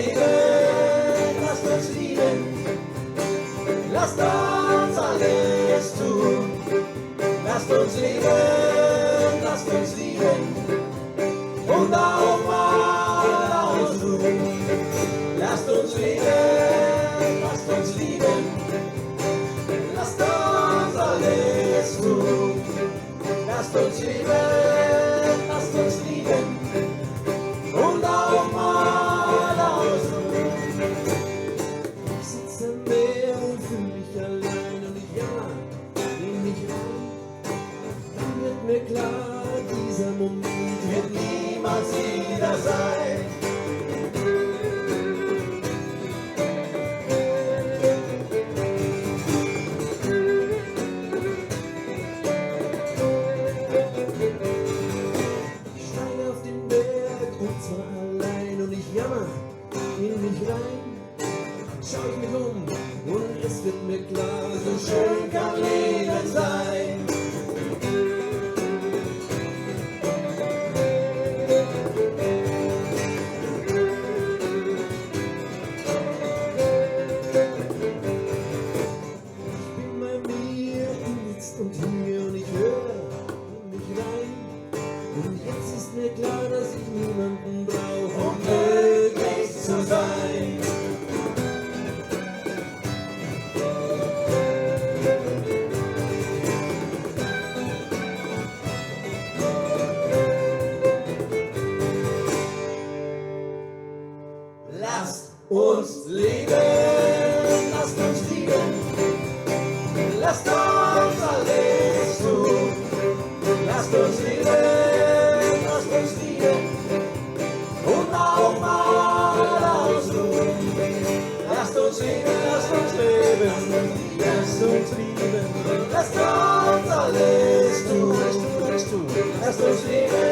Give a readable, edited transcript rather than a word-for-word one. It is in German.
lieben, lasst uns lieben, lasst uns alles tun. Lasst uns lieben und auch mal ausruhen. Lasst uns lieben, lasst uns lieben, lasst uns alles tun. Lasst uns lieben und auch mal ausruhen. Ich sitze am Meer und fühle mich allein und ich jammer in mich rein. Dann wird mir klar, dieser Moment wird niemals wieder sein. Ich steige auf den Berg und zwar allein und ich jammer in mich rein. Schau ich mich um und es wird mir klar, so schön kann Leben sein. Und hier und ich höre in mich rein. Und jetzt ist mir klar, dass ich niemanden brauche, um glücklich zu sein. Lasst uns lieben, lasst uns lieben, lasst uns alles tun. Lasst uns lieben und auch mal ausruhen. Lasst uns lieben, lasst uns lieben, lasst uns alles tun. Lasst uns lieben.